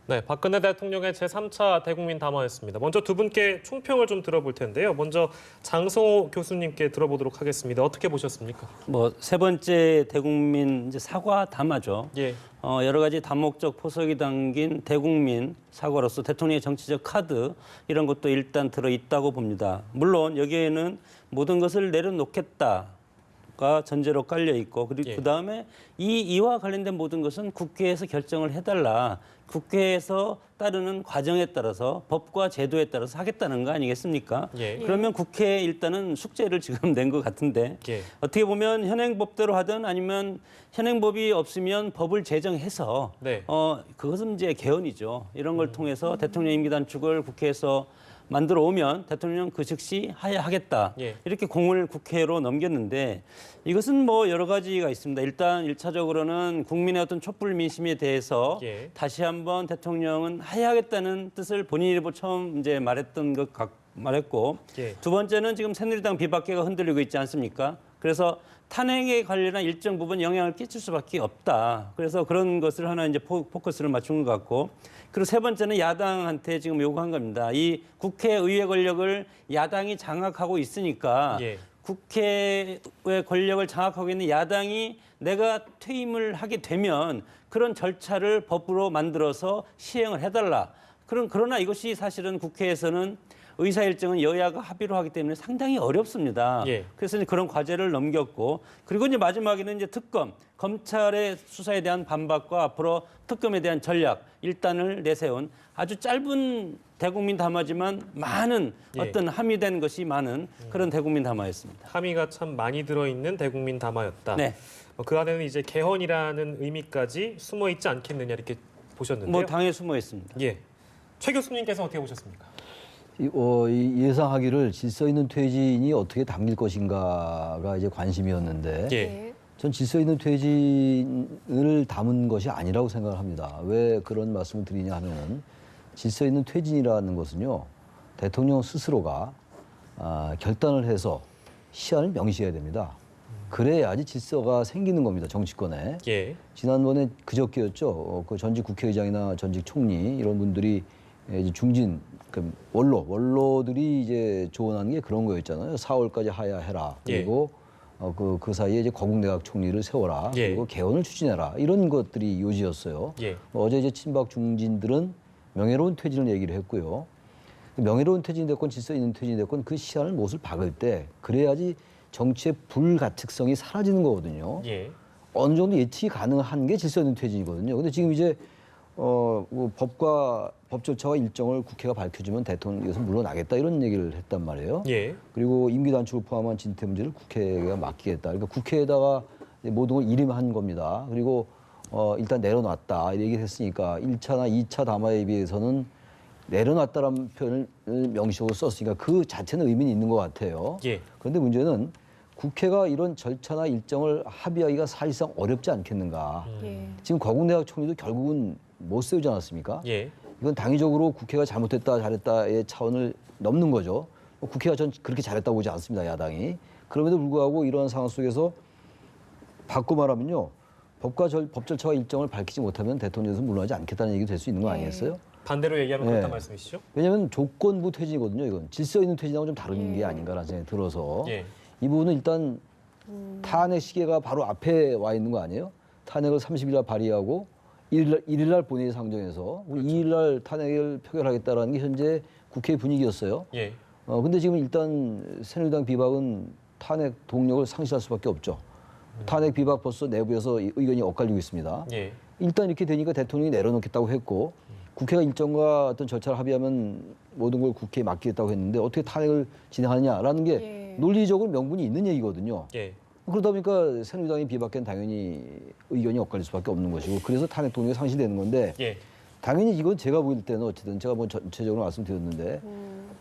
네, 박근혜 대통령의 제3차 대국민 담화였습니다. 먼저 두 분께 총평을 좀 들어볼 텐데요. 먼저 장성호 교수님께 들어보도록 하겠습니다. 어떻게 보셨습니까? 세 번째 대국민 이제 사과 담화죠. 예. 여러 가지 다목적 포석이 담긴 대국민 사과로서 대통령의 정치적 카드 이런 것도 일단 들어 있다고 봅니다. 물론 여기에는 모든 것을 내려놓겠다. 가 전제로 깔려 있고 그리고 예. 그다음에 이와 관련된 모든 것은 국회에서 결정을 해달라. 국회에서 따르는 과정에 따라서 법과 제도에 따라서 하겠다는 거 아니겠습니까? 예. 그러면 국회에 일단은 숙제를 지금 낸 것 같은데 예. 어떻게 보면 현행법대로 하든 아니면 현행법이 없으면 법을 제정해서 네. 그것은 이제 개헌이죠. 이런 걸 통해서 대통령 임기 단축을 국회에서 만들어 오면 대통령 그 즉시 하야하겠다. 예. 이렇게 공을 국회로 넘겼는데 이것은 여러 가지가 있습니다. 일단 1차적으로는 국민의 어떤 촛불 민심에 대해서 예. 다시 한번 대통령은 하야하겠다는 뜻을 본인이 처음 이제 말했고 예. 두 번째는 지금 새누리당 비박계가 흔들리고 있지 않습니까? 그래서 탄핵에 관련한 일정 부분 영향을 끼칠 수밖에 없다. 그래서 그런 것을 하나 이제 포커스를 맞춘 것 같고, 그리고 세 번째는 야당한테 지금 요구한 겁니다. 이 국회의회 권력을 야당이 장악하고 있으니까 예. 국회의 권력을 장악하고 있는 야당이 내가 퇴임을 하게 되면 그런 절차를 법으로 만들어서 시행을 해달라. 그러나 이것이 사실은 국회에서는 의사일정은 여야가 합의로 하기 때문에 상당히 어렵습니다. 예. 그래서 이제 그런 과제를 넘겼고, 그리고 이제 마지막에는 이제 특검, 검찰의 수사에 대한 반박과 앞으로 특검에 대한 전략 일단을 내세운 아주 짧은 대국민 담화지만 많은 예. 어떤 함의된 것이 많은 그런 대국민 담화였습니다. 함의가 참 많이 들어있는 대국민 담화였다. 네. 그 안에는 이제 개헌이라는 의미까지 숨어 있지 않겠느냐 이렇게 보셨는데요. 당에 숨어 있습니다. 예. 최 교수님께서 어떻게 보셨습니까? 예상하기를 질서 있는 퇴진이 어떻게 담길 것인가가 이제 관심이었는데 예. 전 질서 있는 퇴진을 담은 것이 아니라고 생각을 합니다. 왜 그런 말씀을 드리냐 하면 질서 있는 퇴진이라는 것은요, 대통령 스스로가 결단을 해서 시한을 명시해야 됩니다. 그래야지 질서가 생기는 겁니다, 정치권에. 예. 지난번에 그저께였죠. 그 전직 국회의장이나 전직 총리 이런 분들이 이제 중진 원로들이 이제 조언하는 게 그런 거였잖아요. 4월까지 하야해라. 그리고 그 사이에 이제 거국내각 총리를 세워라. 예. 그리고 개헌을 추진해라. 이런 것들이 요지였어요. 예. 어제 이제 친박 중진들은 명예로운 퇴진을 얘기를 했고요. 명예로운 퇴진이 됐건 질서 있는 퇴진이 됐건 그 시한을 못을 박을 때 그래야지 정치의 불가측성이 사라지는 거거든요. 예. 어느 정도 예측이 가능한 게 질서 있는 퇴진이거든요. 근데 지금 이제 법 절차와 일정을 국회가 밝혀주면 대통령께서 물러나겠다 이런 얘기를 했단 말이에요. 예. 그리고 임기 단축을 포함한 진퇴 문제를 국회가 맡기겠다. 그러니까 국회에다가 모든 걸 일임한 겁니다. 그리고 일단 내려놨다 이렇게 했으니까 1차나 2차 담화에 비해서는 내려놨다라는 표현을 명시적으로 썼으니까 그 자체는 의미는 있는 것 같아요. 예. 그런데 문제는 국회가 이런 절차나 일정을 합의하기가 사실상 어렵지 않겠는가. 지금 거국내각 총리도 결국은 못 세우지 않았습니까? 예. 이건 당위적으로 국회가 잘못했다 잘했다의 차원을 넘는 거죠. 국회가 전 그렇게 잘했다고 보지 않습니다, 야당이. 그럼에도 불구하고 이러한 상황 속에서 바꿔 말하면요, 법 절차와 일정을 밝히지 못하면 대통령에서 물러나지 않겠다는 얘기도 될 수 있는 거 아니겠어요? 반대로 얘기하면 그렇다는 말씀이시죠? 왜냐하면 조건부 퇴진이거든요. 이건 질서 있는 퇴진하고 좀 다른 게 아닌가라는 생각이 들어서 예. 이 부분은 일단 탄핵 시계가 바로 앞에 와 있는 거 아니에요? 탄핵을 30일 날 발의하고 1일 날 본회의 상정해서 2일 날 탄핵을 표결하겠다라는 게 현재 국회 분위기였어요. 예. 근데 지금 일단 새누리당 비박은 탄핵 동력을 상실할 수밖에 없죠. 탄핵 비박 벌써 내부에서 의견이 엇갈리고 있습니다. 예. 일단 이렇게 되니까 대통령이 내려놓겠다고 했고 국회가 일정과 어떤 절차를 합의하면 모든 걸 국회에 맡기겠다고 했는데 어떻게 탄핵을 진행하느냐라는 게 논리적으로 명분이 있는 얘기거든요. 예. 그러다 보니까 새누리당이 비박계는 당연히 의견이 엇갈릴 수밖에 없는 것이고 그래서 탄핵 동력이 상실되는 건데 예. 당연히 이건 제가 보일 때는 어쨌든 제가 전체적으로 말씀드렸는데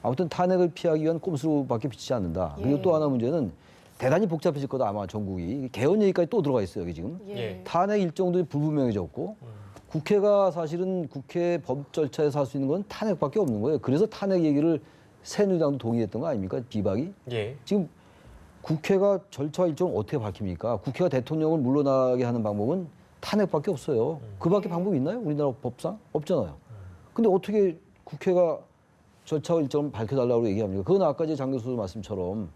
아무튼 탄핵을 피하기 위한 꼼수로밖에 비치지 않는다. 그리고 또 하나 문제는 대단히 복잡해질 거다 아마 전국이. 개헌 얘기까지 또 들어가 있어요 여기 지금. 예. 탄핵 일정도 불분명해졌고 국회가 사실은 국회 법 절차에서 할 수 있는 건 탄핵밖에 없는 거예요. 그래서 탄핵 얘기를 새누리당도 동의했던 거 아닙니까? 비박이. 예. 지금 국회가 절차 일정을 어떻게 밝힙니까? 국회가 대통령을 물러나게 하는 방법은 탄핵밖에 없어요. 그밖에 방법이 있나요? 우리나라 법상? 없잖아요. 근데 어떻게 국회가 절차 일정을 밝혀달라고 얘기합니까? 그건 아까 장 교수 말씀처럼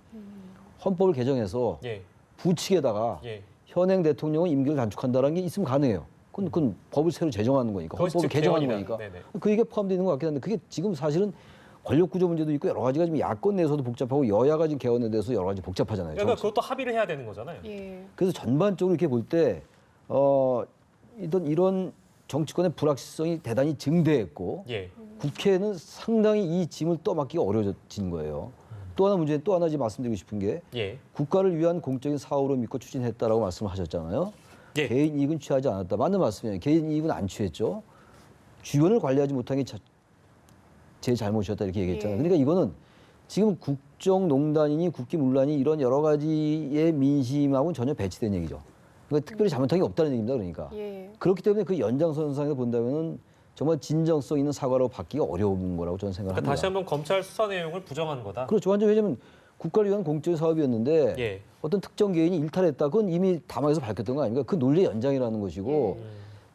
헌법을 개정해서 예. 부칙에다가 예. 현행 대통령은 임기를 단축한다는 게 있으면 가능해요. 그건 법을 새로 제정하는 거니까, 그것이 헌법을 즉 개정하는 개헌이다. 거니까. 네네. 그 얘기가 포함되어 있는 것 같긴 한데 그게 지금 사실은 권력 구조 문제도 있고 여러 가지가 지금 야권 내에서도 복잡하고 여야가 지금 개헌에 대해서 여러 가지 복잡하잖아요. 그러니까 그것도 합의를 해야 되는 거잖아요. 예. 그래서 전반적으로 이렇게 볼 때 이런 정치권의 불확실성이 대단히 증대했고 예. 국회는 상당히 이 짐을 떠맡기가 어려워진 거예요. 또 하나 문제는 또 하나 지금 말씀드리고 싶은 게 예. 국가를 위한 공적인 사업으로 믿고 추진했다라고 말씀을 하셨잖아요. 예. 개인 이익은 취하지 않았다. 맞는 말씀이에요. 개인 이익은 안 취했죠. 주변을 관리하지 못한 게 제 잘못이었다 이렇게 얘기했잖아요. 예. 그러니까 이거는 지금 국정농단이니 국기문란이 이런 여러 가지의 민심하고는 전혀 배치된 얘기죠. 그러니까 특별히 잘못한 게 없다는 얘기입니다. 그러니까. 예. 그렇기 때문에 그 연장선상에서 본다면은 정말 진정성 있는 사과로 받기가 어려운 거라고 저는 생각합니다. 그러니까 다시 한번 검찰 수사 내용을 부정한 거다. 그렇죠. 완전 왜냐하면 국가를 위한 공적인 사업이었는데 예. 어떤 특정 개인이 일탈했다. 그건 이미 담화에서 밝혔던 거 아닙니까? 그 논리의 연장이라는 것이고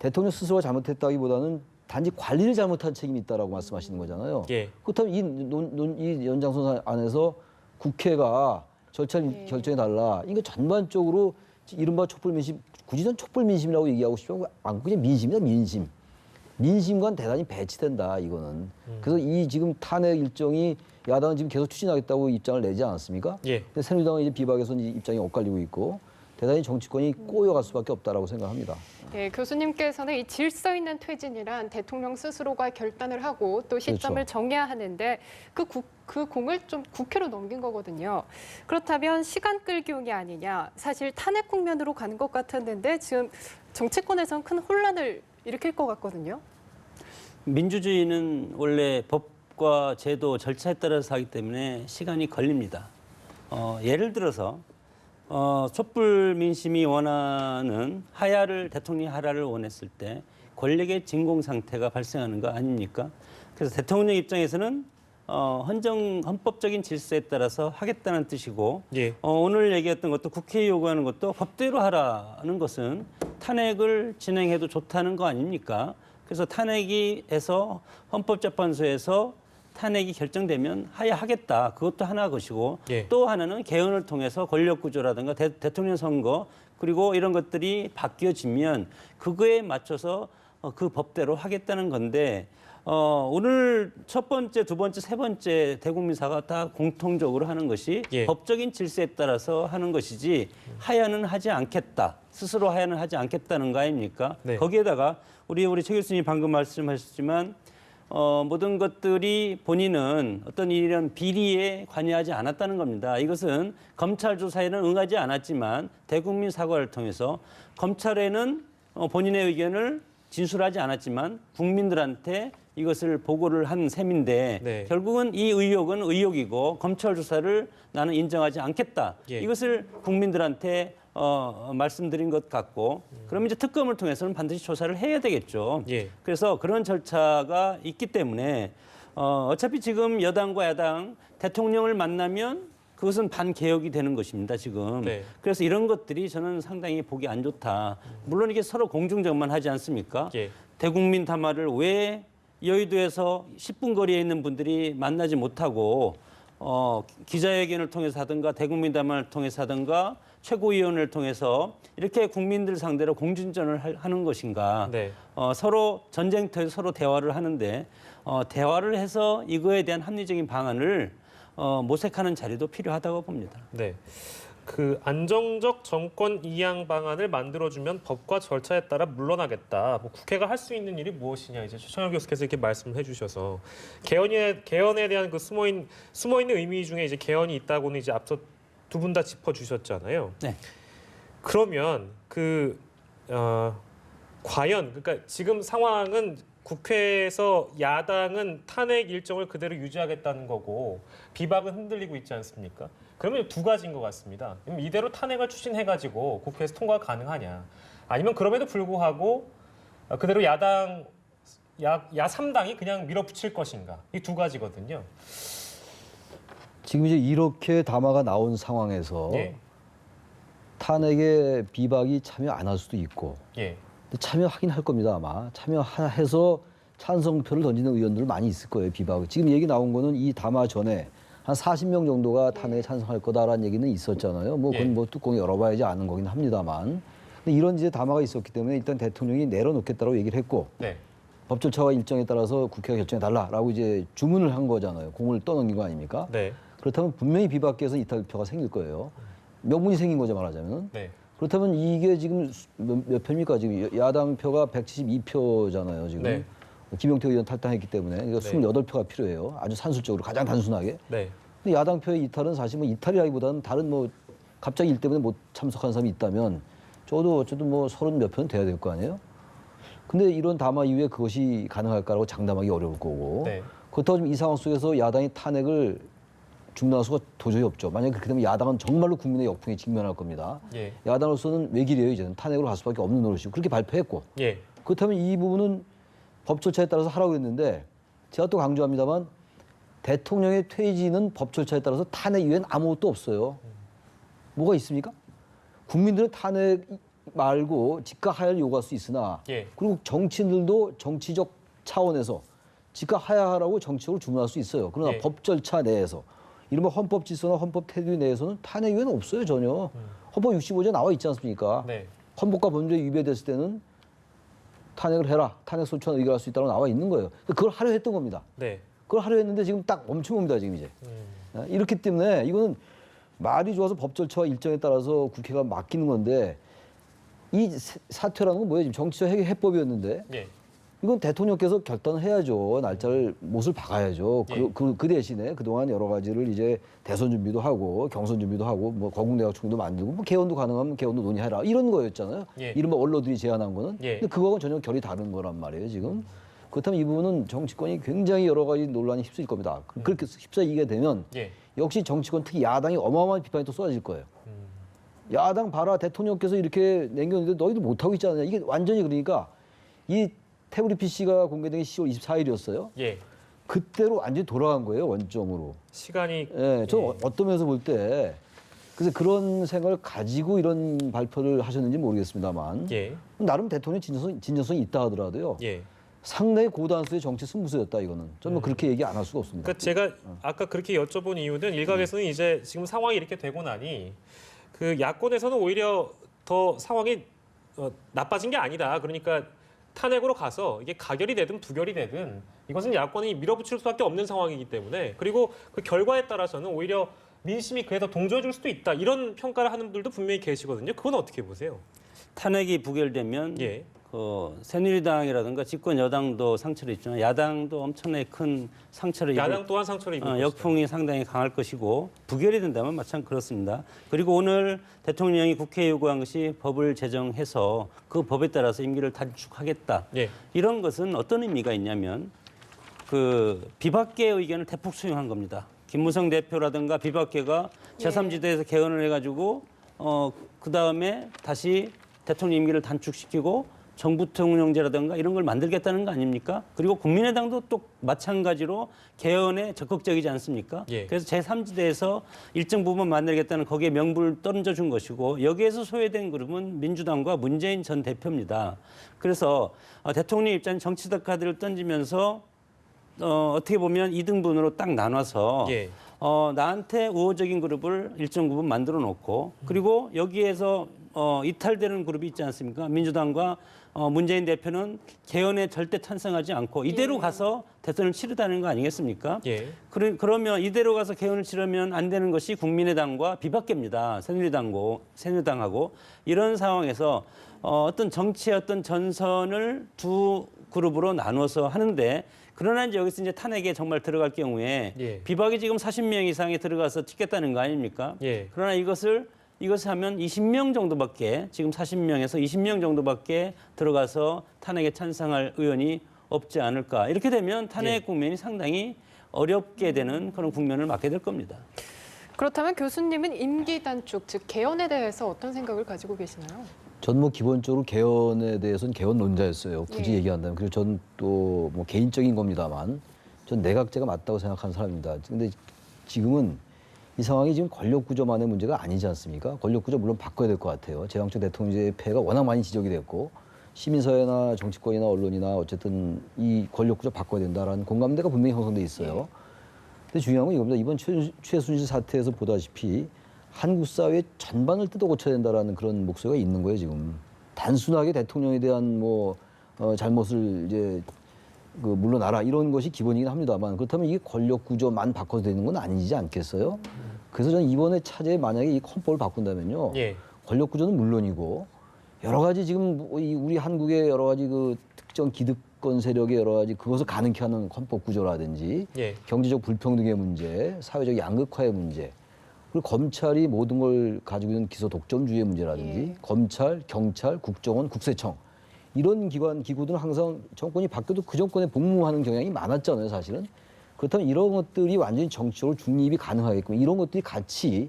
대통령 스스로가 잘못했다기보다는 단지 관리를 잘못한 책임이 있다라고 말씀하시는 거잖아요. 예. 그렇다면 이 연장선 안에서 국회가 절차를 결정해 달라. 이거 전반적으로 이른바 촛불 민심, 굳이 전 촛불 민심이라고 얘기하고 싶지 않고 그냥 민심이다 민심. 민심과는 대단히 배치된다 이거는. 그래서 이 지금 탄핵 일정이 야당은 지금 계속 추진하겠다고 입장을 내지 않았습니까? 예. 근데 새누리당은 이제 비박에서 이 입장이 엇갈리고 있고 대단히 정치권이 꼬여갈 수밖에 없다라고 생각합니다. 예, 교수님께서는 이 질서 있는 퇴진이란 대통령 스스로가 결단을 하고 또 시점을 그렇죠. 정해야 하는데 그 공을 좀 국회로 넘긴 거거든요. 그렇다면 시간 끌기용이 아니냐. 사실 탄핵 국면으로 가는 것 같았는데 지금 정치권에서는 큰 혼란을 일으킬 것 같거든요. 민주주의는 원래 법과 제도, 절차에 따라서 하기 때문에 시간이 걸립니다. 예를 들어서 촛불 민심이 원하는 대통령이 하야를 원했을 때 권력의 진공 상태가 발생하는 거 아닙니까? 그래서 대통령 입장에서는 헌법적인 질서에 따라서 하겠다는 뜻이고 예. 오늘 얘기했던 것도 국회에 요구하는 것도 법대로 하라는 것은 탄핵을 진행해도 좋다는 거 아닙니까? 그래서 탄핵에서 헌법재판소에서 탄핵이 결정되면 하야하겠다. 그것도 하나 것이고 예. 또 하나는 개헌을 통해서 권력구조라든가 대통령 선거 그리고 이런 것들이 바뀌어지면 그거에 맞춰서 그 법대로 하겠다는 건데 오늘 첫 번째, 두 번째, 세 번째 대국민사가 다 공통적으로 하는 것이 예. 법적인 질서에 따라서 하는 것이지 하야는 하지 않겠다. 스스로 하야는 하지 않겠다는 거 아닙니까? 네. 거기에다가 우리 최 교수님 방금 말씀하셨지만 모든 것들이 본인은 어떤 이런 비리에 관여하지 않았다는 겁니다. 이것은 검찰 조사에는 응하지 않았지만 대국민 사과를 통해서 검찰에는 본인의 의견을 진술하지 않았지만 국민들한테 이것을 보고를 한 셈인데 네. 결국은 이 의혹은 의혹이고 검찰 조사를 나는 인정하지 않겠다. 예. 이것을 국민들한테 말씀드린 것 같고 그럼 이제 특검을 통해서는 반드시 조사를 해야 되겠죠. 예. 그래서 그런 절차가 있기 때문에 어차피 지금 여당과 야당 대통령을 만나면 그것은 반개혁이 되는 것입니다, 지금. 네. 그래서 이런 것들이 저는 상당히 보기 안 좋다. 물론 이게 서로 공중전만 하지 않습니까? 예. 대국민 담화를 왜 여의도에서 10분 거리에 있는 분들이 만나지 못하고 기자회견을 통해서 하든가 대국민 담화를 통해서 하든가 최고위원을 통해서 이렇게 국민들 상대로 공중전을 하는 것인가? 네. 서로 전쟁터에서 서로 대화를 하는데 대화를 해서 이거에 대한 합리적인 방안을 모색하는 자리도 필요하다고 봅니다. 네. 그 안정적 정권 이양 방안을 만들어주면 법과 절차에 따라 물러나겠다. 뭐 국회가 할 수 있는 일이 무엇이냐 이제 최창혁 교수께서 이렇게 말씀을 해주셔서 개헌에 대한 그 숨어 있는 의미 중에 이제 개헌이 있다고는 이제 앞서 두 분 다 짚어주셨잖아요. 네. 그러면 과연 그러니까 지금 상황은 국회에서 야당은 탄핵 일정을 그대로 유지하겠다는 거고 비박은 흔들리고 있지 않습니까? 그러면 두 가지인 것 같습니다. 그럼 이대로 탄핵을 추진해가지고 국회에서 통과 가능하냐? 아니면 그럼에도 불구하고 그대로 야 3당이 그냥 밀어붙일 것인가? 이 두 가지거든요. 지금 이제 이렇게 담화가 나온 상황에서 예. 탄핵에 비박이 참여 안 할 수도 있고 예. 참여하긴 할 겁니다 아마 참여해서 찬성표를 던지는 의원들 많이 있을 거예요. 비박. 지금 얘기 나온 거는 이 담화 전에 한 40명 정도가 탄핵에 찬성할 거다라는 얘기는 있었잖아요. 뭐 그건 뭐 뚜껑 열어봐야지 아는 거긴 합니다만. 근데 이런 이제 담화가 있었기 때문에 일단 대통령이 내려놓겠다고 얘기를 했고 네. 법 절차와 일정에 따라서 국회가 결정해달라라고 이제 주문을 한 거잖아요. 공을 떠넘긴 거 아닙니까? 네. 그렇다면 분명히 비박계에서 이탈표가 생길 거예요. 명분이 생긴 거죠, 말하자면. 네. 그렇다면 이게 지금 몇 표입니까? 지금 야당 표가 172표잖아요, 지금. 네. 김용태 의원 탈당했기 때문에. 그러니까 네. 28표가 필요해요. 아주 산술적으로 가장 단순하게. 네. 근데 야당 표의 이탈은 사실 뭐 이탈이라기보다는 다른 뭐 갑자기 일 때문에 못 참석한 사람이 있다면 저도 어쨌든 뭐 30몇 표는 돼야 될 거 아니에요? 근데 이런 담화 이후에 그것이 가능할까라고 장담하기 어려울 거고. 네. 그렇다고 지금 이 상황 속에서 야당이 탄핵을 중단할 수가 도저히 없죠. 만약에 그렇게 되면 야당은 정말로 국민의 역풍에 직면할 겁니다. 예. 야당으로서는 외길이에요. 이제는 탄핵으로 갈 수밖에 없는 노릇이고 그렇게 발표했고 예. 그렇다면 이 부분은 법 절차에 따라서 하라고 했는데 제가 또 강조합니다만 대통령의 퇴진은 법 절차에 따라서 탄핵 이외엔 아무것도 없어요. 뭐가 있습니까? 국민들은 탄핵 말고 즉각 하야를 요구할 수 있으나 예. 그리고 정치인들도 정치적 차원에서 즉각 하야하라고 정치적으로 주문할 수 있어요. 그러나 예. 법 절차 내에서 이른바 헌법 질서나 헌법 테두리 내에서는 탄핵 이외는 없어요, 전혀. 헌법 65조에 나와 있지 않습니까? 네. 헌법과 법률에 위배됐을 때는 탄핵을 해라. 탄핵 소추안 의결할 수 있다고 나와 있는 거예요. 그걸 하려 했던 겁니다. 네. 그걸 하려 했는데 지금 딱 멈춘 겁니다, 지금 이제. 음. 이렇기 때문에 이거는 말이 좋아서 법 절차와 일정에 따라서 국회가 맡기는 건데 이 사퇴라는 건 뭐예요? 지금 정치적 해법이었는데 예. 이건 대통령께서 결단을 해야죠. 날짜를 못을 박아야죠. 예. 그 대신에 그동안 여러 가지를 이제 대선 준비도 하고 경선 준비도 하고 뭐 거국내각총도 만들고 뭐 개헌도 가능하면 개헌도 논의해라 이런 거였잖아요. 예. 이른바 언론들이 제안한 거는. 예. 근데 그거하고는 전혀 결이 다른 거란 말이에요. 지금. 그렇다면 이 부분은 정치권이 굉장히 여러 가지 논란이 휩쓸릴 겁니다. 그렇게 휩싸이게 되면 예. 역시 정치권 특히 야당이 어마어마한 비판이 또 쏟아질 거예요. 야당 봐라 대통령께서 이렇게 남겼는데 너희들 못하고 있잖아요. 이게 완전히 그러니까 이 태블릿 PC가 공개된 게 10월 24일이었어요. 예. 그때로 완전히 돌아간 거예요. 원점으로. 시간이 예, 저는 어떤 면에서 볼 때 그래서 그런 생각을 가지고 이런 발표를 하셨는지 모르겠습니다만 예. 나름 대통령 진정성이 있다 하더라도요. 예. 상당히 고단수의 정치 승부수였다 이거는. 저는 뭐 그렇게 얘기 안 할 수가 없습니다. 그러니까 제가 아까 그렇게 여쭤본 이유는 일각에서는 이제 지금 상황이 이렇게 되고 나니 그 야권에서는 오히려 더 상황이 나빠진 게 아니다. 그러니까 탄핵으로 가서 이게 가결이 되든 부결이 되든 이것은 야권이 밀어붙일 수밖에 없는 상황이기 때문에 그리고 그 결과에 따라서는 오히려 민심이 그에 더 동조해 줄 수도 있다. 이런 평가를 하는 분들도 분명히 계시거든요. 그건 어떻게 보세요? 탄핵이 부결되면 예. 그 새누리당이라든가 집권 여당도 상처를 입지만 야당도 엄청나게 큰 상처를 입을 야당 또한 상처를 입을 것이다. 역풍이 상당히 강할 것이고 부결이 된다면 마찬가지 그렇습니다. 그리고 오늘 대통령이 국회에 요구한 것이 법을 제정해서 그 법에 따라서 임기를 단축하겠다. 예. 이런 것은 어떤 의미가 있냐면 그 비박계의 의견을 대폭 수용한 겁니다. 김무성 대표라든가 비박계가 제3지대에서 개헌을 해가지고 그 다음에 다시 대통령 임기를 단축시키고 정부 통령제라든가 이런 걸 만들겠다는 거 아닙니까? 그리고 국민의당도 또 마찬가지로 개헌에 적극적이지 않습니까? 예. 그래서 제3지대에서 일정 부분 만들겠다는 거기에 명분을 던져준 것이고 여기에서 소외된 그룹은 민주당과 문재인 전 대표입니다. 그래서 대통령 입장 정치적 카드를 던지면서 어떻게 보면 2등분으로 딱 나눠서 예. 나한테 우호적인 그룹을 일정 부분 만들어 놓고 그리고 여기에서 이탈되는 그룹이 있지 않습니까? 민주당과 문재인 대표는 개헌에 절대 찬성하지 않고 이대로 가서 대선을 치르다는 거 아니겠습니까? 예. 그러면 이대로 가서 개헌을 치르면 안 되는 것이 국민의당과 비박계입니다. 새누리당하고 이런 상황에서 어떤 정치의 어떤 전선을 두 그룹으로 나눠서 하는데 그러나 이제 여기서 이제 탄핵에 정말 들어갈 경우에 예. 비박이 지금 40명 이상이 들어가서 찍겠다는 거 아닙니까? 예. 그러나 이것을 하면 20명 정도밖에 지금 40명에서 20명 정도밖에 들어가서 탄핵에 찬성할 의원이 없지 않을까. 이렇게 되면 탄핵 국면이 상당히 어렵게 되는 그런 국면을 맞게 될 겁니다. 그렇다면 교수님은 임기 단축, 즉 개헌에 대해서 어떤 생각을 가지고 계시나요? 전 뭐 기본적으로 개헌에 대해서는 개헌론자였어요. 굳이 예. 얘기한다면. 그리고 전 또 뭐 개인적인 겁니다만 전 내각제가 맞다고 생각하는 사람입니다. 근데 지금은 이 상황이 지금 권력구조만의 문제가 아니지 않습니까? 권력구조 물론 바꿔야 될 것 같아요. 제왕적 대통령제의 폐해가 워낙 많이 지적이 됐고 시민사회나 정치권이나 언론이나 어쨌든 이 권력구조 바꿔야 된다라는 공감대가 분명히 형성돼 있어요. 근데 중요한 건 이겁니다. 이번 최순실 사태에서 보다시피 한국 사회 전반을 뜯어 고쳐야 된다라는 그런 목소리가 있는 거예요, 지금. 단순하게 대통령에 대한 잘못을 이제 물러나라 이런 것이 기본이긴 합니다만 그렇다면 이게 권력 구조만 바꿔도 되는 건 아니지 않겠어요? 그래서 저는 이번에 차제에 만약에 이 헌법을 바꾼다면요. 예. 권력 구조는 물론이고 여러 가지 지금 우리 한국의 여러 가지 그 특정 기득권 세력의 여러 가지 그것을 가능케 하는 헌법 구조라든지 예. 경제적 불평등의 문제, 사회적 양극화의 문제, 그리고 검찰이 모든 걸 가지고 있는 기소 독점주의의 문제라든지 예. 검찰, 경찰, 국정원, 국세청 이런 기구들은 항상 정권이 바뀌어도 그 정권에 복무하는 경향이 많았잖아요, 사실은. 그렇다면 이런 것들이 완전히 정치적으로 중립이 가능하게끔 이런 것들이 같이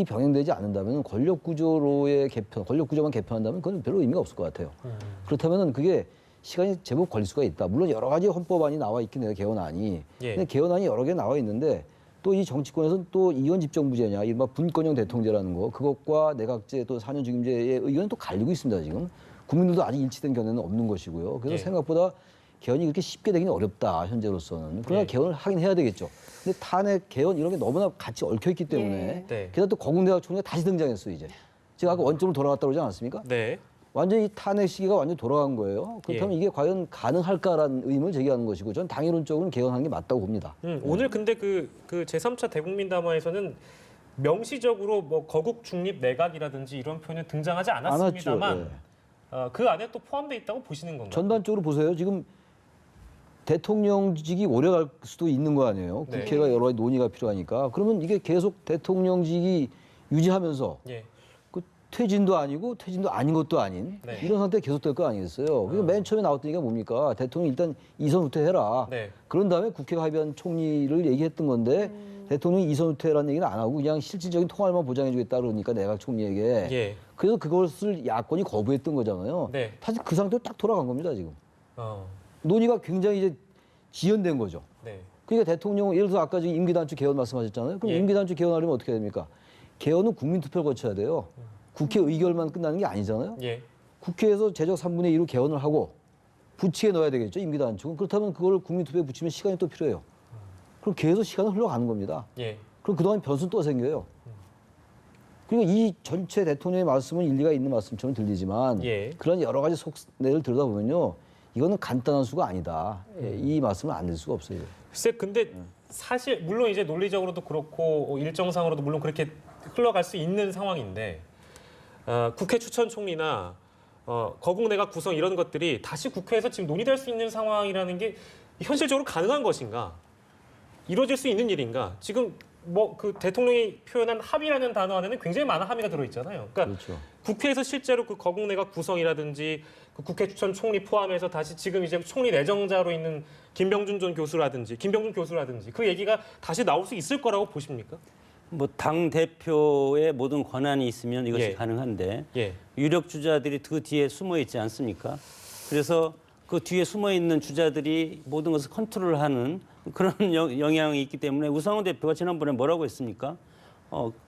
병행되지 않는다면 권력 구조로의 개편, 권력 구조만 개편한다면 그건 별로 의미가 없을 것 같아요. 그렇다면 그게 시간이 제법 걸릴 수가 있다. 물론 여러 가지 헌법안이 나와 있긴 해요, 개헌안이. 근데 개헌안이 여러 개 나와 있는데 또 이 정치권에서는 또 이원 집정부제냐, 이른바 분권형 대통제라는 거, 그것과 내각제 또 4년 중임제의 의견은 또 갈리고 있습니다, 지금. 국민들도 아직 일치된 견해는 없는 것이고요. 그래서 생각보다 개헌이 그렇게 쉽게 되기는 어렵다, 현재로서는. 그러나 개헌을 하긴 해야 되겠죠. 근데 탄핵, 개헌 이런 게 너무나 같이 얽혀있기 때문에 게다가 또 거궁대학 총리가 다시 등장했어요, 이제. 제가 아까 원점으로 돌아갔다고 그러지 않았습니까? 네. 완전히 탄핵 시기가 완전히 돌아간 거예요. 그렇다면 이게 과연 가능할까라는 의문을 제기하는 것이고 전 당이론적으로는 개헌하는 게 맞다고 봅니다. 오늘 근데 그 제3차 대국민 담화에서는 명시적으로 뭐 거국 중립 내각이라든지 이런 표현은 등장하지 않았습니다만 그 안에 또 포함되어 있다고 보시는 건가요? 전반적으로 보세요. 지금 대통령직이 오래 갈 수도 있는 거 아니에요. 국회가 여러 가지 논의가 필요하니까. 그러면 이게 계속 대통령직이 유지하면서 그 퇴진도 아니고 퇴진도 아닌 것도 아닌 이런 상태가 계속될 거 아니겠어요. 그리고 맨 처음에 나왔던 얘기가 뭡니까? 대통령이 일단 이선 후퇴해라. 그런 다음에 국회가 합의한 총리를 얘기했던 건데 대통령이 이선 후퇴라는 얘기는 안 하고 그냥 실질적인 통할만 보장해 주겠다 그러니까 내각 총리에게. 그래서 그것을 야권이 거부했던 거잖아요. 다시 그 상태로 딱 돌아간 겁니다, 지금. 논의가 굉장히 이제 지연된 거죠. 그러니까 대통령은 예를 들어서 아까 지금 임기단축 개헌 말씀하셨잖아요. 그럼 임기단축 개헌하려면 어떻게 해야 됩니까? 개헌은 국민투표를 거쳐야 돼요. 국회 의결만 끝나는 게 아니잖아요. 국회에서 제적 3분의 2로 개헌을 하고 부치에 넣어야 되겠죠, 임기단축은. 그렇다면 그걸 국민투표에 붙이면 시간이 또 필요해요. 그럼 계속 시간은 흘러가는 겁니다. 그럼 그동안 변수는 또 생겨요. 그리고 이 전체 대통령의 말씀은 일리가 있는 말씀처럼 들리지만 그런 여러 가지 속내를 들여다보면요. 이거는 간단한 수가 아니다. 이 말씀을 안 드릴 수가 없어요. 글쎄, 근데 사실 물론 이제 논리적으로도 그렇고 일정상으로도 물론 그렇게 흘러갈 수 있는 상황인데 국회 추천 총리나 거국내각 구성 이런 것들이 다시 국회에서 지금 논의될 수 있는 상황이라는 게 현실적으로 가능한 것인가? 이루어질 수 있는 일인가? 지금 뭐 그 대통령이 표현한 합의라는 단어 안에는 굉장히 많은 함의가 들어있잖아요. 그러니까 국회에서 실제로 그 거국내각 구성이라든지 그 국회 추천 총리 포함해서 다시 지금 이제 총리 내정자로 있는 김병준 교수라든지 그 얘기가 다시 나올 수 있을 거라고 보십니까? 뭐 당 대표의 모든 권한이 있으면 이것이 가능한데 유력 주자들이 그 뒤에 숨어 있지 않습니까? 그래서 그 뒤에 숨어 있는 주자들이 모든 것을 컨트롤하는 그런 영향이 있기 때문에 우상호 대표가 지난번에 뭐라고 했습니까?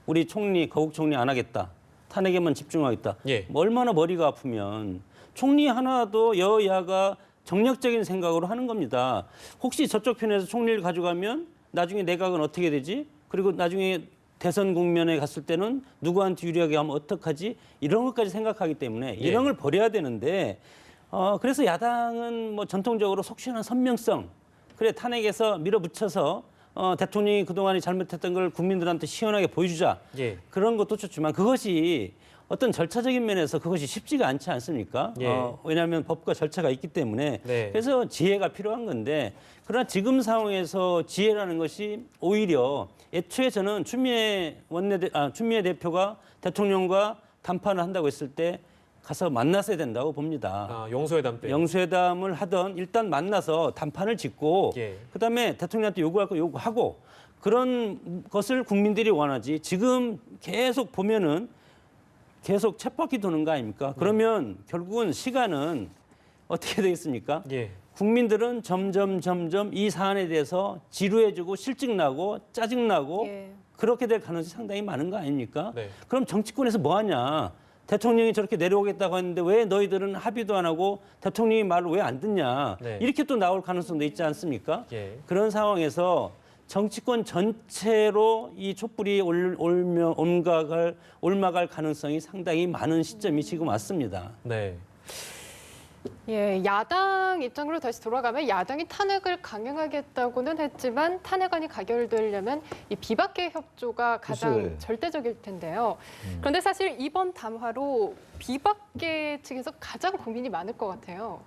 우리 총리, 거국 총리 안 하겠다. 탄핵에만 집중하겠다. 뭐 얼마나 머리가 아프면 총리 하나도 여야가 정략적인 생각으로 하는 겁니다. 혹시 저쪽 편에서 총리를 가져가면 나중에 내각은 어떻게 되지? 그리고 나중에 대선 국면에 갔을 때는 누구한테 유리하게 하면 어떡하지? 이런 것까지 생각하기 때문에 이런 걸 버려야 되는데 그래서 야당은 뭐 전통적으로 속시원한 선명성, 그래 탄핵에서 밀어붙여서 대통령이 그동안에 잘못했던 걸 국민들한테 시원하게 보여주자. 그런 것도 좋지만 그것이 어떤 절차적인 면에서 그것이 쉽지가 않지 않습니까? 왜냐하면 법과 절차가 있기 때문에 그래서 지혜가 필요한 건데 그러나 지금 상황에서 지혜라는 것이 오히려 애초에 저는 추미애 대표가 대통령과 담판을 한다고 했을 때 가서 만났어야 된다고 봅니다. 영수회담 때. 영수회담을 하던 일단 만나서 담판을 짓고 그다음에 대통령한테 요구할 거 요구하고 그런 것을 국민들이 원하지. 지금 계속 보면은 계속 쳇바퀴 도는 거 아닙니까? 그러면 결국은 시간은 어떻게 되겠습니까? 국민들은 점점 이 사안에 대해서 지루해지고 실증나고 짜증나고 그렇게 될 가능성이 상당히 많은 거 아닙니까? 그럼 정치권에서 뭐 하냐? 대통령이 저렇게 내려오겠다고 했는데 왜 너희들은 합의도 안 하고 대통령이 말을 왜 안 듣냐. 네. 이렇게 또 나올 가능성도 있지 않습니까? 예. 그런 상황에서 정치권 전체로 이 촛불이 올라갈 가능성이 상당히 많은 시점이 지금 왔습니다. 네. 예, 야당 입장으로 다시 돌아가면 야당이 탄핵을 강행하겠다고는 했지만 탄핵안이 가결되려면 이 비박계 협조가 가장 글쎄. 절대적일 텐데요. 그런데 사실 이번 담화로 비박계 측에서 가장 고민이 많을 것 같아요.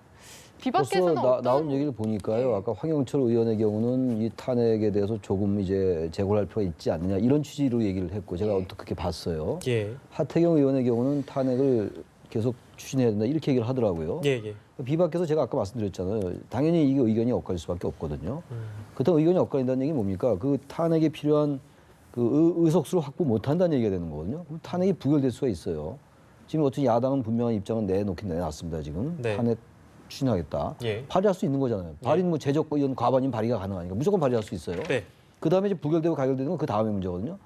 벌써 비박계에서는 어떤 나온 얘기를 보니까요. 예. 아까 황영철 의원의 경우는 이 탄핵에 대해서 조금 이제 재고할 필요가 있지 않느냐 이런 취지로 얘기를 했고 제가 예. 어떻게 그렇게 봤어요. 예. 하태경 의원의 경우는 탄핵을 계속 추진해야 된다 이렇게 얘기를 하더라고요. 예. 예. 비박계에서 제가 아까 말씀드렸잖아요. 당연히 이게 의견이 엇갈릴 수밖에 없거든요. 그렇다면 의견이 엇갈린다는 얘기는 뭡니까? 그 탄핵에 필요한 그 의석수를 확보 못한다는 얘기가 되는 거거든요. 그럼 탄핵이 부결될 수가 있어요. 지금 어쨌든 야당은 분명한 입장은 내놨습니다. 지금 네. 탄핵 추진하겠다. 예. 발의할 수 있는 거잖아요. 발의는 뭐 제적 의원 과반이면 발의가 가능하니까 무조건 발의할 수 있어요. 네. 그 다음에 이제 부결되고 가결되는 건 그 다음의 문제거든요.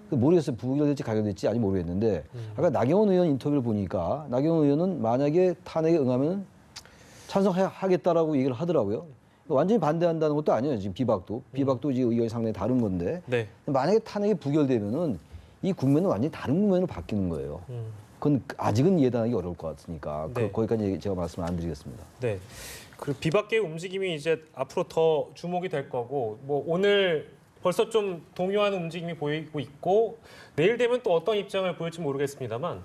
모르겠어요. 부결될지 가결될지 아직 모르겠는데 아까 나경원 의원 인터뷰를 보니까 나경원 의원은 만약에 탄핵에 응하면 찬성하겠다라고 얘기를 하더라고요. 완전히 반대한다는 것도 아니에요. 지금 비박도 이제 의견이 상당히 다른 건데 네. 만약에 탄핵이 부결되면은 이 국면은 완전히 다른 국면으로 바뀌는 거예요. 그건 아직은 예단하기 어려울 것 같으니까 네. 거기까지 제가 말씀을 안 드리겠습니다. 네. 그리고 비박계의 움직임이 이제 앞으로 더 주목이 될 거고 뭐 오늘 벌써 좀 동요하는 움직임이 보이고 있고 내일 되면 또 어떤 입장을 보일지 모르겠습니다만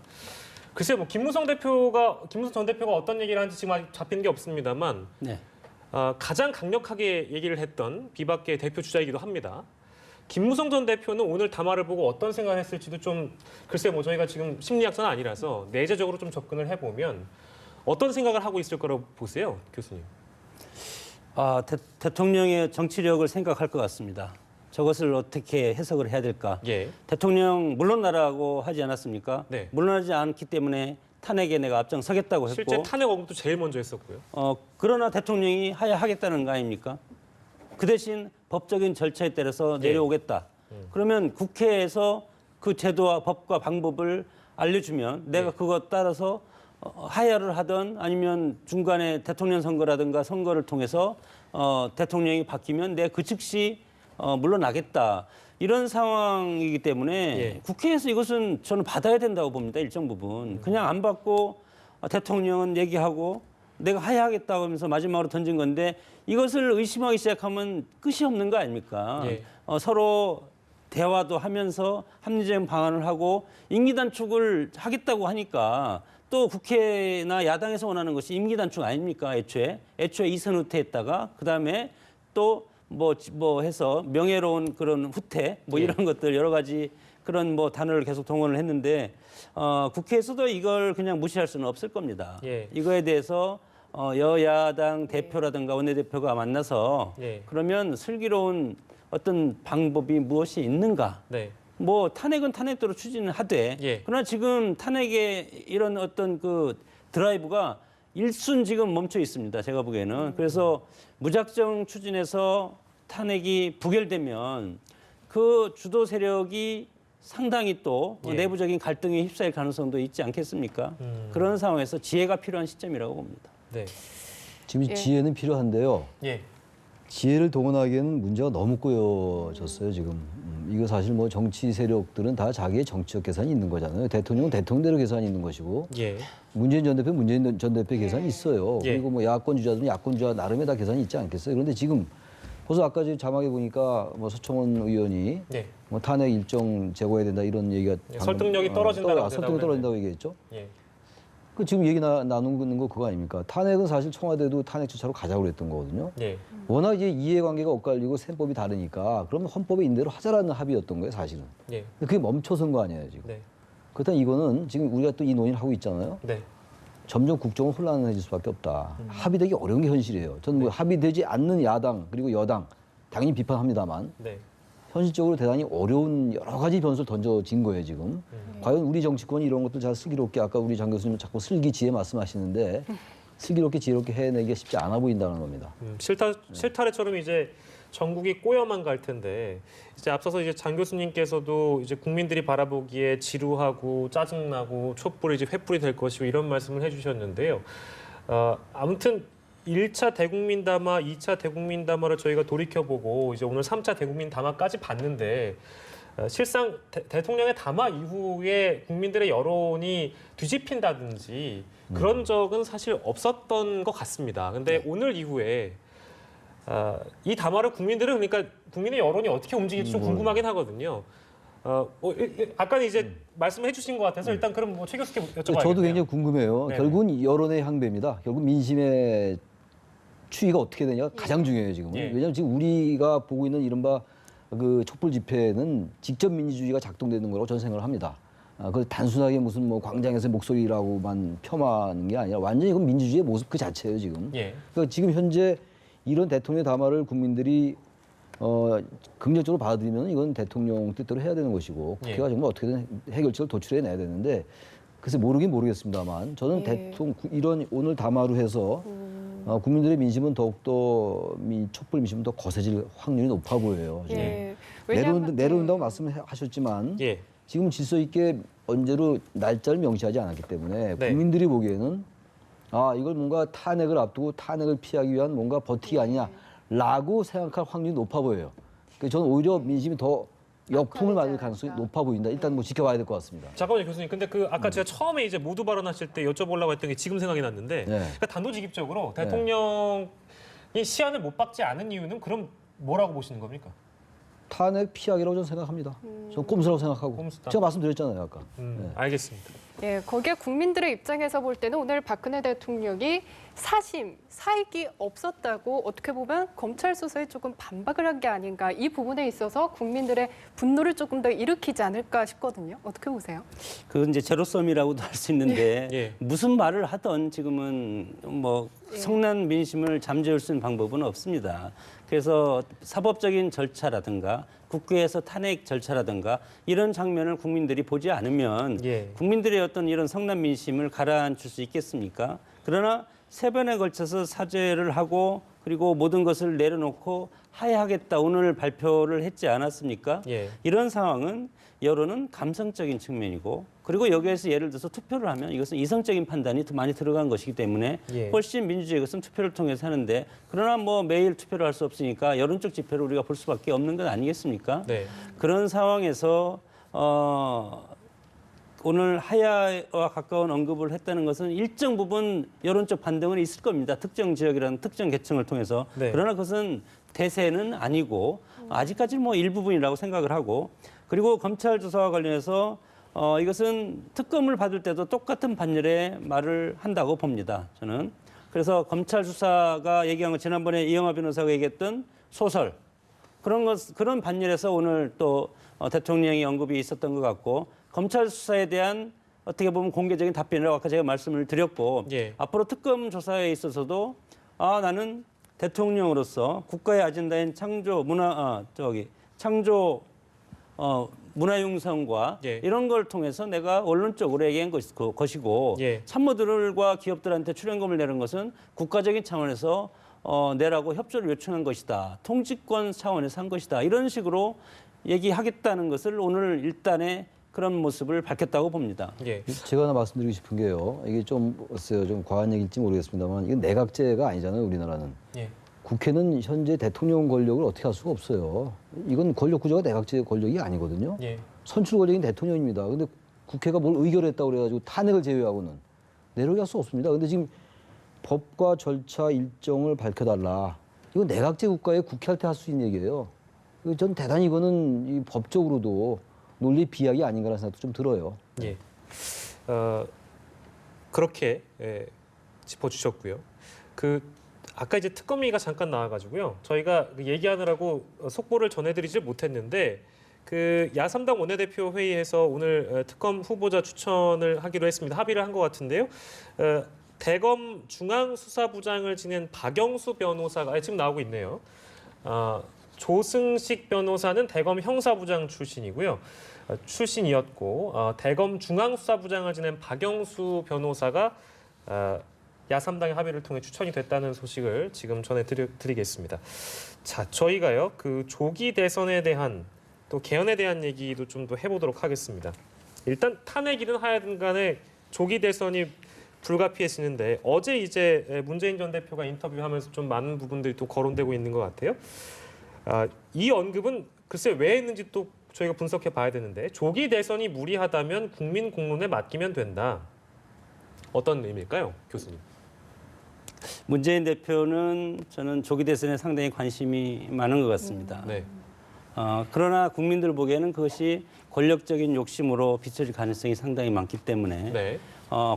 글쎄요 뭐 김무성 전 대표가 어떤 얘기를 하는지 지금 아직 잡히는 게 없습니다만 네. 가장 강력하게 얘기를 했던 비박계 대표 주자이기도 합니다. 김무성 전 대표는 오늘 담화를 보고 어떤 생각을 했을지도 좀 글쎄 뭐 저희가 지금 심리학자는 아니라서 내재적으로 좀 접근을 해보면 어떤 생각을 하고 있을 거라고 보세요, 교수님? 대통령의 정치력을 생각할 것 같습니다. 저것을 어떻게 해석을 해야 될까? 예. 대통령 물러나라고 하지 않았습니까? 네. 물러나지 않기 때문에 탄핵에 내가 앞장서겠다고 했고 실제 탄핵 언급도 제일 먼저 했었고요. 그러나 대통령이 하야하겠다는 거 아닙니까? 그 대신 법적인 절차에 따라서 예. 내려오겠다. 그러면 국회에서 그 제도와 법과 방법을 알려주면 내가 그것 따라서 하야를 하든 아니면 중간에 대통령 선거라든가 선거를 통해서 대통령이 바뀌면 내가 그 즉시 물러나겠다. 이런 상황이기 때문에 예. 국회에서 이것은 저는 받아야 된다고 봅니다. 일정 부분. 그냥 안 받고 대통령은 얘기하고 내가 하야하겠다고 하면서 마지막으로 던진 건데 이것을 의심하기 시작하면 끝이 없는 거 아닙니까? 예. 서로 대화도 하면서 합리적인 방안을 하고 임기 단축을 하겠다고 하니까 또 국회나 야당에서 원하는 것이 임기 단축 아닙니까? 애초에 이선 후퇴했다가 그다음에 또 뭐 해서 명예로운 그런 후퇴 뭐 예. 이런 것들 여러 가지 그런 뭐 단어를 계속 동원을 했는데 국회에서도 이걸 그냥 무시할 수는 없을 겁니다. 예. 이거에 대해서 여야당 대표라든가 원내대표가 만나서 예. 그러면 슬기로운 어떤 방법이 무엇이 있는가? 네. 뭐 탄핵은 탄핵대로 추진을 하되 예. 그러나 지금 탄핵의 이런 어떤 그 드라이브가 일순 지금 멈춰 있습니다. 제가 보기에는. 그래서 무작정 추진해서 탄핵이 부결되면 그 주도 세력이 상당히 또 예. 내부적인 갈등에 휩싸일 가능성도 있지 않겠습니까? 그런 상황에서 지혜가 필요한 시점이라고 봅니다. 네. 지금 예. 지혜는 필요한데요. 예. 지혜를 동원하기에는 문제가 너무 꼬여졌어요 지금. 이거 사실 뭐 정치 세력들은 다 자기의 정치적 계산이 있는 거잖아요. 대통령은 대통령대로 계산이 있는 것이고 예. 문재인 전 대표 계산이 있어요. 예. 그리고 뭐 야권 주자들은 야권 주자 나름의 다 계산이 있지 않겠어요. 그런데 지금 벌써 아까 지금 자막에 보니까 뭐 서청원 의원이 네. 뭐 탄핵 일정 제고해야 된다 이런 얘기가 예, 설득력이 떨어진다고 설득력이 떨어진다고 얘기했죠. 예. 그 지금 얘기 나누는 거 그거 아닙니까? 탄핵은 사실 청와대도 탄핵 절차로 가자고 그랬던 거거든요. 예. 워낙 이제 이해관계가 엇갈리고 셈법이 다르니까 그럼 헌법에 있는 대로 하자라는 합의였던 거예요, 사실은. 예. 근데 그게 멈춰선 거 아니에요, 지금. 네. 그렇다면 이거는 지금 우리가 또 이 논의를 하고 있잖아요. 네. 점점 국정은 혼란해질 수밖에 없다. 합의되기 어려운 게 현실이에요. 저는 뭐 합의되지 않는 야당 그리고 여당 당연히 비판합니다만 네. 현실적으로 대단히 어려운 여러 가지 변수를 던져진 거예요, 지금. 과연 우리 정치권이 이런 것들 잘 슬기롭게 아까 우리 장 교수님 자꾸 슬기 지혜 말씀하시는데 슬기롭게 지혜롭게 해내기가 쉽지 않아 보인다는 겁니다. 실타래처럼 이제 전국이 꼬여만 갈 텐데 이제 앞서서 이제 장 교수님께서도 이제 국민들이 바라보기에 지루하고 짜증나고 촛불이 이제 횃불이 될 것이고 이런 말씀을 해주셨는데요. 아무튼 1차 대국민 담화, 2차 대국민 담화를 저희가 돌이켜보고 이제 오늘 3차 대국민 담화까지 봤는데 실상 대통령의 담화 이후에 국민들의 여론이 뒤집힌다든지 그런 적은 사실 없었던 것 같습니다. 근데 오늘 이후에 이 담화를 국민들은 그러니까 국민의 여론이 어떻게 움직일지 좀 궁금하긴 하거든요. 아까는 이제 말씀해 주신 것 같아서 일단 그럼 뭐 최 교수께 여쭤봐야겠네요. 저도 굉장히 궁금해요. 네네. 결국은 여론의 향배입니다. 결국 민심의 추이가 어떻게 되냐 가장 중요해요 지금. 예. 왜냐하면 지금 우리가 보고 있는 이른바 그 촛불 집회는 직접 민주주의가 작동되는 거라고 저는 생각을 합니다. 그 단순하게 무슨 뭐 광장에서 목소리라고만 폄하하는 게 아니라 완전히 그 민주주의의 모습 그 자체예요 지금. 예. 그러니까 지금 현재 이런 대통령의 담화를 국민들이 긍정적으로 받아들이면 이건 대통령 뜻대로 해야 되는 것이고 국회가 정말 어떻게든 해결책을 도출해내야 되는데 글쎄 모르긴 모르겠습니다만 저는 대통령 이런 오늘 담화로 해서 국민들의 민심은 더욱더 촛불 민심은 더 거세질 확률이 높아 보여요. 지금. 예. 내려온다고 말씀하셨지만 예. 지금 질서 있게 언제로 날짜를 명시하지 않았기 때문에 네. 국민들이 보기에는 이걸 뭔가 탄핵을 앞두고 탄핵을 피하기 위한 뭔가 버티기 아니냐라고 생각할 확률이 높아 보여요. 그래서 저는 오히려 민심이 더 역풍을 맞을 가능성이 높아 보인다. 일단 뭐 지켜봐야 될 것 같습니다. 잠깐만요, 교수님. 근데 그 아까 제가 처음에 이제 모두 발언하실 때 여쭤보려고 했던 게 지금 생각이 났는데, 그러니까 단도직입적으로 대통령이 시한을 못 박지 않은 이유는 그럼 뭐라고 보시는 겁니까? 탄핵 피하기라고 저는 생각합니다. 저는 꼼수라고 생각하고. 꼼수다. 제가 말씀드렸잖아요, 아까. 알겠습니다. 예, 거기에 국민들의 입장에서 볼 때는 오늘 박근혜 대통령이 사익이 없었다고 어떻게 보면 검찰 수사에 조금 반박을 한 게 아닌가 이 부분에 있어서 국민들의 분노를 조금 더 일으키지 않을까 싶거든요. 어떻게 보세요? 그 이제 제로섬이라고도 할 수 있는데 예. 무슨 말을 하던 지금은 뭐 성난 민심을 잠재울 수 있는 방법은 없습니다. 그래서 사법적인 절차라든가 국회에서 탄핵 절차라든가 이런 장면을 국민들이 보지 않으면 국민들의 어떤 이런 성난 민심을 가라앉힐 수 있겠습니까? 그러나 세 번에 걸쳐서 사죄를 하고 그리고 모든 것을 내려놓고 하야하겠다 오늘 발표를 했지 않았습니까? 이런 상황은 여론은 감성적인 측면이고 그리고 여기에서 예를 들어서 투표를 하면 이것은 이성적인 판단이 더 많이 들어간 것이기 때문에 훨씬 민주주의 것은 투표를 통해서 하는데 그러나 뭐 매일 투표를 할 수 없으니까 여론적 지표를 우리가 볼 수밖에 없는 건 아니겠습니까? 그런 상황에서 오늘 하야와 가까운 언급을 했다는 것은 일정 부분 여론적 반등은 있을 겁니다. 특정 지역이라는 특정 계층을 통해서. 그러나 그것은 대세는 아니고 아직까지는 뭐 일부분이라고 생각을 하고 그리고 검찰 조사와 관련해서 이것은 특검을 받을 때도 똑같은 반열의 말을 한다고 봅니다. 저는. 그래서 검찰 수사가 얘기한 것 지난번에 이영하 변호사가 얘기했던 소설 그런 반열에서 오늘 또 대통령이 언급이 있었던 것 같고 검찰 수사에 대한 어떻게 보면 공개적인 답변이라고 아까 제가 말씀을 드렸고 앞으로 특검 조사에 있어서도 나는 대통령으로서 국가의 아젠다인 창조 문화융성과 이런 걸 통해서 내가 원론적으로 얘기한 것이고 참모들과 기업들한테 출연금을 내는 것은 국가적인 차원에서 내라고 협조를 요청한 것이다. 통치권 차원에서 한 것이다. 이런 식으로 얘기하겠다는 것을 오늘 일단의 그런 모습을 밝혔다고 봅니다. 제가 하나 말씀드리고 싶은 게요. 이게 좀 과한 얘기일지 모르겠습니다만 이건 내각제가 아니잖아요. 우리나라는. 국회는 현재 대통령 권력을 어떻게 할 수가 없어요. 이건 권력 구조가 내각제 권력이 아니거든요. 선출 권력인 대통령입니다. 근데 국회가 뭘 의결했다고 그래가지고 탄핵을 제외하고는 내려갈 수 없습니다. 근데 지금 법과 절차 일정을 밝혀달라. 이건 내각제 국가에 국회할 때 할 수 있는 얘기예요. 전 대단히 이거는 이 법적으로도 논리 비약이 아닌가라는 생각도 좀 들어요. 그렇게 짚어주셨고요. 아까 이제 특검위가 잠깐 나와가지고요. 저희가 얘기하느라고 속보를 전해드리질 못했는데 야삼당 원내대표 회의에서 오늘 특검 후보자 추천을 하기로 했습니다. 합의를 한 것 같은데요. 대검 중앙수사부장을 지낸 박영수 변호사가 지금 나오고 있네요. 조승식 변호사는 대검 형사부장 출신이었고 대검 중앙수사부장을 지낸 박영수 변호사가 야3당의 합의를 통해 추천이 됐다는 소식을 지금 전해드리겠습니다. 자, 저희가요 그 조기 대선에 대한 또 개헌에 대한 얘기도 좀 더 해보도록 하겠습니다. 일단 탄핵이든 하야든 간에 조기 대선이 불가피해지는데 어제 이제 문재인 전 대표가 인터뷰하면서 좀 많은 부분들이 또 거론되고 있는 것 같아요. 이 언급은 글쎄 왜 했는지 또 저희가 분석해 봐야 되는데 조기 대선이 무리하다면 국민 공론에 맡기면 된다. 어떤 의미일까요, 교수님? 문재인 대표는 저는 조기 대선에 상당히 관심이 많은 것 같습니다. 네. 그러나 국민들 보기에는 그것이 권력적인 욕심으로 비춰질 가능성이 상당히 많기 때문에 네.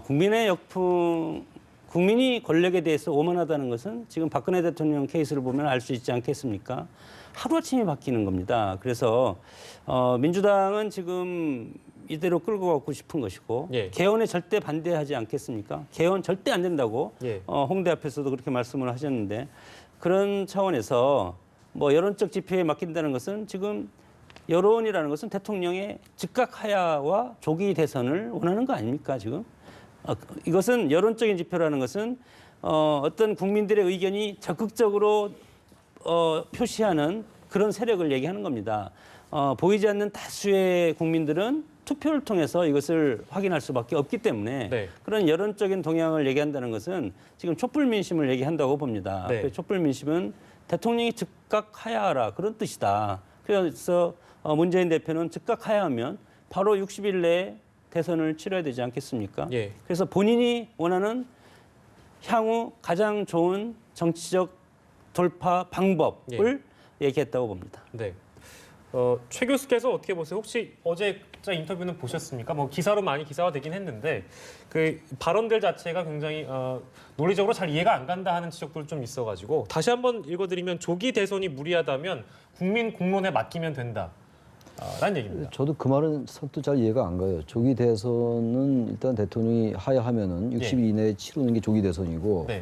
국민의 역풍, 국민이 권력에 대해서 오만하다는 것은 지금 박근혜 대통령 케이스를 보면 알 수 있지 않겠습니까? 하루아침에 바뀌는 겁니다. 그래서 민주당은 지금 이대로 끌고 가고 싶은 것이고 예. 개헌에 절대 반대하지 않겠습니까? 개헌 절대 안 된다고 예. 홍대 앞에서도 그렇게 말씀을 하셨는데 그런 차원에서 뭐 여론적 지표에 맡긴다는 것은 지금 여론이라는 것은 대통령의 즉각 하야와 조기 대선을 원하는 거 아닙니까 지금? 이것은 여론적인 지표라는 것은 어떤 국민들의 의견이 적극적으로 표시하는 그런 세력을 얘기하는 겁니다. 보이지 않는 다수의 국민들은 투표를 통해서 이것을 확인할 수밖에 없기 때문에 네. 그런 여론적인 동향을 얘기한다는 것은 지금 촛불 민심을 얘기한다고 봅니다. 네. 촛불 민심은 대통령이 즉각 하야하라 그런 뜻이다. 그래서 문재인 대표는 즉각 하야하면 바로 60일 내에 대선을 치러야 되지 않겠습니까? 예. 그래서 본인이 원하는 향후 가장 좋은 정치적 돌파 방법을 얘기했다고 봅니다. 네. 최 교수께서 어떻게 보세요? 혹시 어제 인터뷰는 보셨습니까? 뭐 기사로 많이 기사화되긴 했는데 그 발언들 자체가 굉장히 논리적으로 잘 이해가 안 간다 하는 지적도 좀 있어가지고 다시 한번 읽어드리면 조기 대선이 무리하다면 국민 공론에 맡기면 된다. 라는 얘기입니다. 저도 그 말은 선뜻 잘 이해가 안 가요. 조기 대선은 일단 대통령이 하야하면은 60일 이내에 치르는 게 조기 대선이고 네.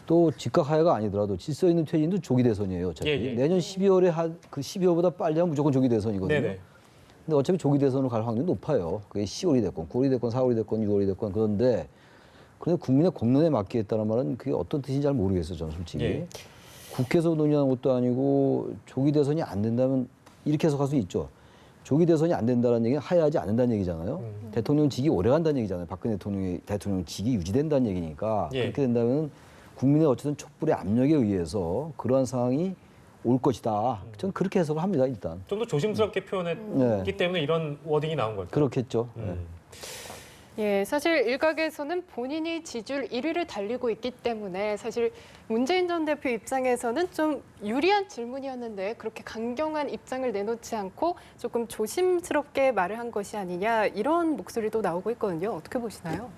또 즉각 하야가 아니더라도 질서 있는 퇴진도 조기 대선이에요. 어차피 예, 예. 내년 12월에 그 12월보다 빨리 하면 무조건 조기 대선이거든요. 네네. 근데 어차피 조기 대선으로 갈 확률이 높아요. 그게 10월이 됐건 9월이 됐건 4월이 됐건 6월이 됐건 그런데 국민의 공론에 맡기겠다는 말은 그게 어떤 뜻인지 잘 모르겠어요. 저는 솔직히. 예. 국회에서 논의하는 것도 아니고 조기 대선이 안 된다면 이렇게 해석할 수 있죠. 조기 대선이 안 된다는 얘기는 하야하지 않는다는 얘기잖아요. 대통령직이 오래 간다는 얘기잖아요. 박근혜 대통령직이 유지된다는 얘기니까 예. 그렇게 된다면 국민의 어쨌든 촛불의 압력에 의해서 그러한 상황이 올 것이다. 저는 그렇게 해석을 합니다. 일단. 좀 더 조심스럽게 표현했기 때문에 이런 워딩이 나온 걸까요? 그렇겠죠. 네. 예, 사실 일각에서는 본인이 지지율 1위를 달리고 있기 때문에 사실 문재인 전 대표 입장에서는 좀 유리한 질문이었는데 그렇게 강경한 입장을 내놓지 않고 조금 조심스럽게 말을 한 것이 아니냐 이런 목소리도 나오고 있거든요. 어떻게 보시나요?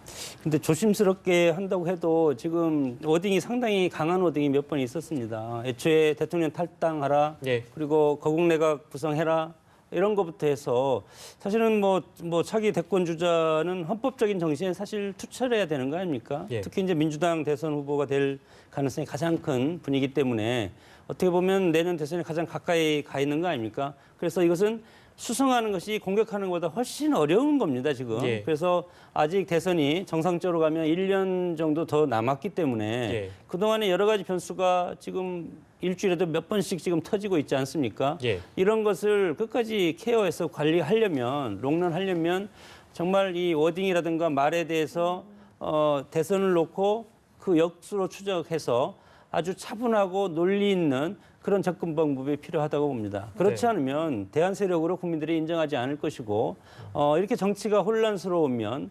근데 조심스럽게 한다고 해도 지금 워딩이 상당히 강한 워딩이 몇 번 있었습니다. 애초에 대통령 탈당하라. 예. 그리고 거국내각 구성해라. 이런 것부터 해서 사실은 뭐 차기 대권 주자는 헌법적인 정신에 사실 투철해야 되는 거 아닙니까? 예. 특히 이제 민주당 대선 후보가 될 가능성이 가장 큰 분이기 때문에 어떻게 보면 내년 대선에 가장 가까이 가 있는 거 아닙니까? 그래서 이것은 수성하는 것이 공격하는 것보다 훨씬 어려운 겁니다, 지금. 예. 그래서 아직 대선이 정상적으로 가면 1년 정도 더 남았기 때문에 예. 그동안에 여러 가지 변수가 지금 일주일에도 몇 번씩 지금 터지고 있지 않습니까? 예. 이런 것을 끝까지 케어해서 관리하려면, 롱런하려면 정말 이 워딩이라든가 말에 대해서 대선을 놓고 그 역수로 추적해서 아주 차분하고 논리 있는 그런 접근 방법이 필요하다고 봅니다. 그렇지 네. 않으면 대안 세력으로 국민들이 인정하지 않을 것이고 이렇게 정치가 혼란스러우면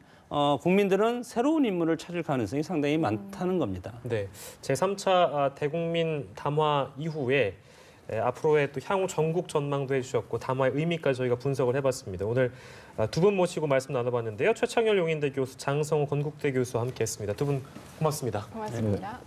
국민들은 새로운 인물을 찾을 가능성이 상당히 많다는 겁니다. 네, 제3차 대국민 담화 이후에 앞으로의 또 향후 전국 전망도 해주셨고 담화의 의미까지 저희가 분석을 해봤습니다. 오늘 두 분 모시고 말씀 나눠봤는데요. 최창열 용인대 교수, 장성호 건국대 교수와 함께했습니다. 두 분 고맙습니다. 고맙습니다.